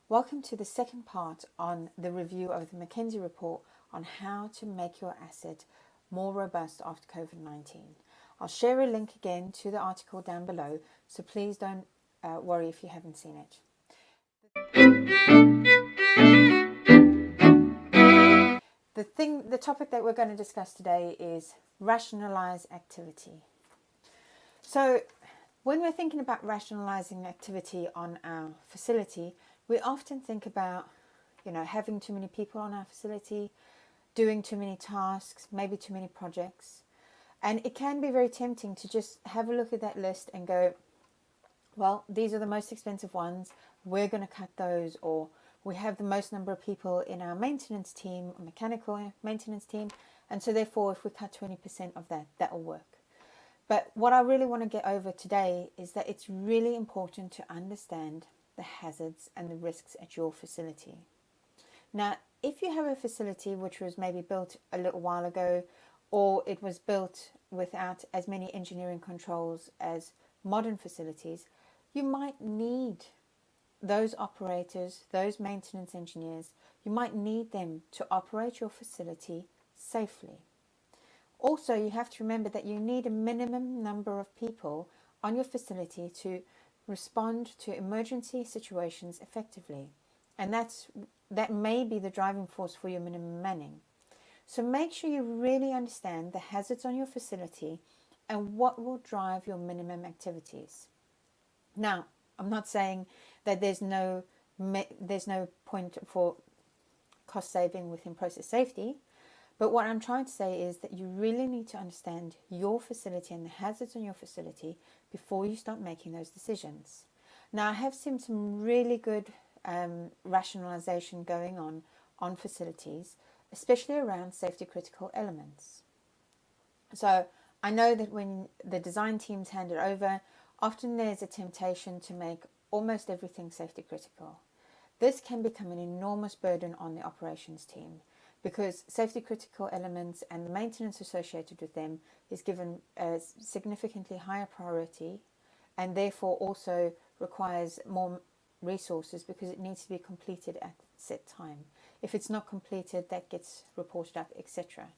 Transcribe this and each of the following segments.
Welcome to the second part on the review of the McKinsey report on how to make your asset more robust after COVID-19. I'll share a link again to the article down below, so please don't worry if you haven't seen it. The topic that we're going to discuss today is rationalize activity. So when we're thinking about rationalizing activity on our facility, we often think about, having too many people on our facility, doing too many tasks, maybe too many projects. And it can be very tempting to just have a look at that list and go, well, these are the most expensive ones, we're going to cut those, or we have the most number of people in our maintenance team, mechanical maintenance team, and so therefore if we cut 20% of that, that will work. But what I really want to get over today is that it's really important to understand the hazards and the risks at your facility. Now, if you have a facility which was maybe built a little while ago, or it was built without as many engineering controls as modern facilities, you might need those operators, those maintenance engineers, you might need them to operate your facility safely. Also, you have to remember that you need a minimum number of people on your facility to respond to emergency situations effectively. And that may be the driving force for your minimum manning. So make sure you really understand the hazards on your facility and what will drive your minimum activities. Now, I'm not saying that there's no point for cost saving within process safety. But what I'm trying to say is that you really need to understand your facility and the hazards on your facility before you start making those decisions. Now, I have seen some really good rationalization going on facilities, especially around safety critical elements. So I know that when the design teams hand it over, often there's a temptation to make almost everything safety critical. This can become an enormous burden on the operations team, because safety critical elements and the maintenance associated with them is given a significantly higher priority, and therefore also requires more resources because it needs to be completed at set time. If it's not completed, that gets reported up, etc.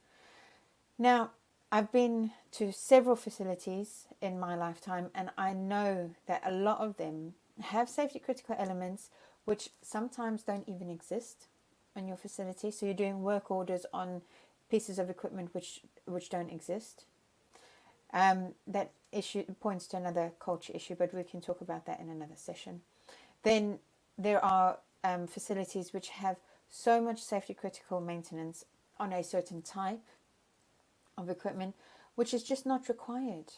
Now, I've been to several facilities in my lifetime, and I know that a lot of them have safety critical elements which sometimes don't even exist on your facility. So you're doing work orders on pieces of equipment which don't exist. That issue points to another culture issue, but we can talk about that in another session. Then there are facilities which have so much safety critical maintenance on a certain type of equipment which is just not required,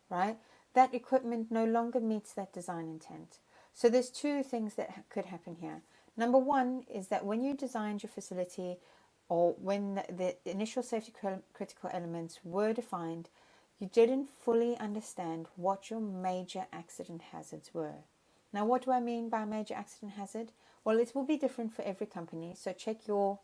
right? That equipment no longer meets that design intent. So there's two things that could happen here. Number one is that when you designed your facility, or when the initial safety critical elements were defined, you didn't fully understand what your major accident hazards were. Now, what do I mean by major accident hazard? Well, it will be different for every company, so check your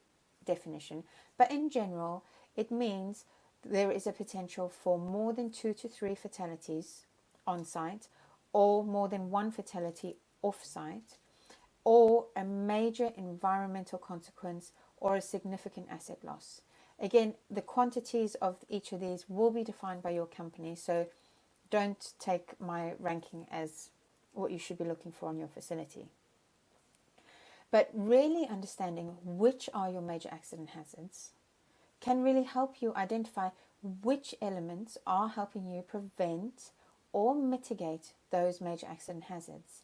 definition. But in general, it means there is a potential for more than 2 to 3 fatalities on site, or more than 1 fatality off site, or a major environmental consequence, or a significant asset loss. Again, the quantities of each of these will be defined by your company, so don't take my ranking as what you should be looking for on your facility. But really understanding which are your major accident hazards can really help you identify which elements are helping you prevent or mitigate those major accident hazards.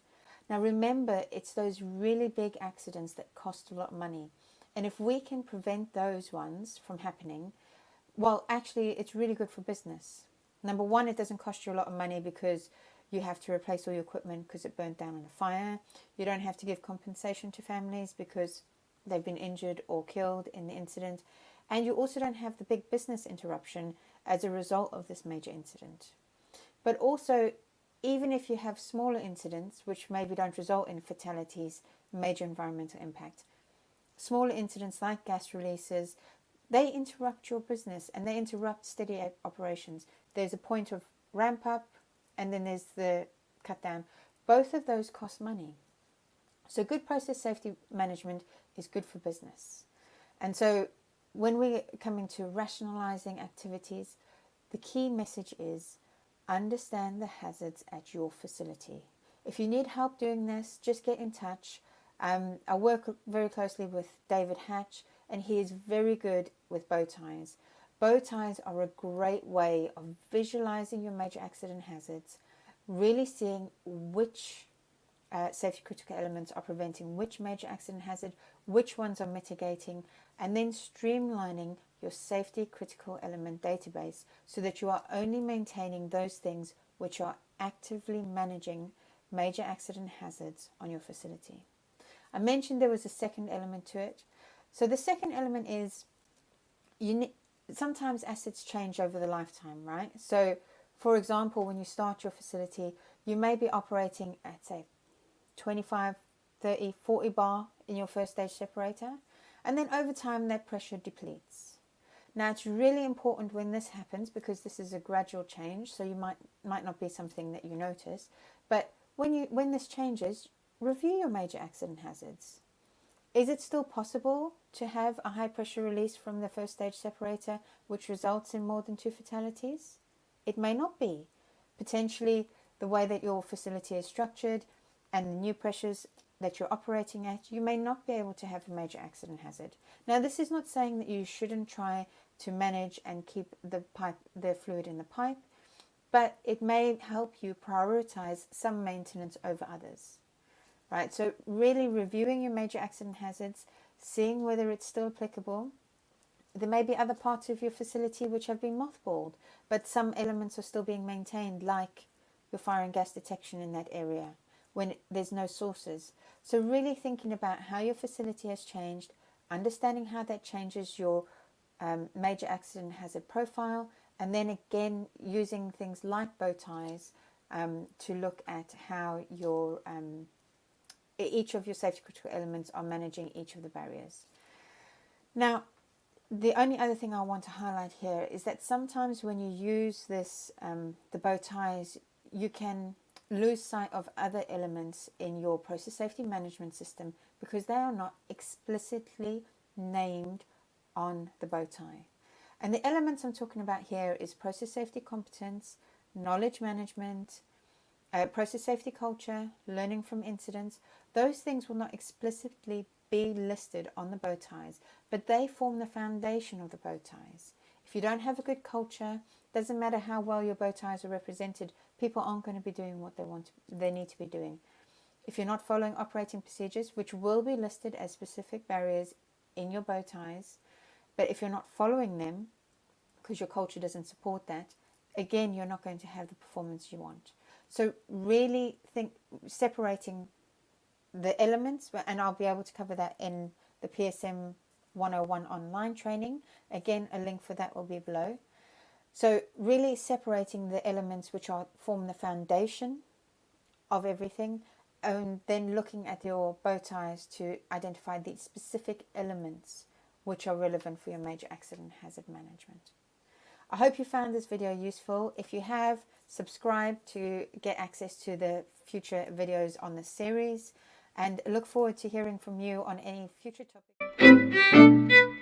Now remember, it's those really big accidents that cost a lot of money. And if we can prevent those ones from happening, well, actually, it's really good for business. Number one, it doesn't cost you a lot of money because you have to replace all your equipment because it burnt down in a fire. You don't have to give compensation to families because they've been injured or killed in the incident. And you also don't have the big business interruption as a result of this major incident. But also, even if you have smaller incidents, which maybe don't result in fatalities, major environmental impact, smaller incidents like gas releases, they interrupt your business and they interrupt steady operations. There's a point of ramp up and then there's the cut down. Both of those cost money. So good process safety management is good for business. And so when we're coming to rationalizing activities, the key message is understand the hazards at your facility. If you need help doing this, just get in touch. I work very closely with David Hatch, and he is very good with bow ties. Bow ties are a great way of visualizing your major accident hazards, really seeing which safety critical elements are preventing which major accident hazard, which ones are mitigating, and then streamlining your safety critical element database so that you are only maintaining those things which are actively managing major accident hazards on your facility. I mentioned there was a second element to it. So the second element is sometimes assets change over the lifetime, right? So for example, when you start your facility, you may be operating at, say, 25, 30, 40 bar in your first stage separator, and then over time that pressure depletes. Now it's really important when this happens, because this is a gradual change, so you might not be something that you notice, but when this changes, review your major accident hazards. Is it still possible to have a high pressure release from the first stage separator which results in more than 2 fatalities? It may not be. Potentially the way that your facility is structured and the new pressures that you're operating at, you may not be able to have a major accident hazard. Now, this is not saying that you shouldn't try to manage and keep the fluid in the pipe, but it may help you prioritize some maintenance over others, right? So really reviewing your major accident hazards, seeing whether it's still applicable. There may be other parts of your facility which have been mothballed, but some elements are still being maintained, like your fire and gas detection in that area when there's no sources. So really thinking about how your facility has changed, understanding how that changes your major accident hazard profile, and then again using things like bow ties to look at how your each of your safety critical elements are managing each of the barriers. Now, the only other thing I want to highlight here is that sometimes when you use this, the bow ties, you can lose sight of other elements in your process safety management system because they are not explicitly named on the bow tie. And the elements I'm talking about here is process safety competence, knowledge management, process safety culture, learning from incidents. Those things will not explicitly be listed on the bow ties, but they form the foundation of the bow ties. If you don't have a good culture, doesn't matter how well your bow ties are represented, people aren't going to be doing what they need to be doing. If you're not following operating procedures, which will be listed as specific barriers in your bow ties, but if you're not following them because your culture doesn't support that, again, you're not going to have the performance you want. So really think separating the elements, and I'll be able to cover that in the PSM 101 online training. Again, a link for that will be below. So really separating the elements which form the foundation of everything, and then looking at your bow ties to identify the specific elements which are relevant for your major accident hazard management. I hope you found this video useful. If you have, subscribe to get access to the future videos on this series, and look forward to hearing from you on any future topics.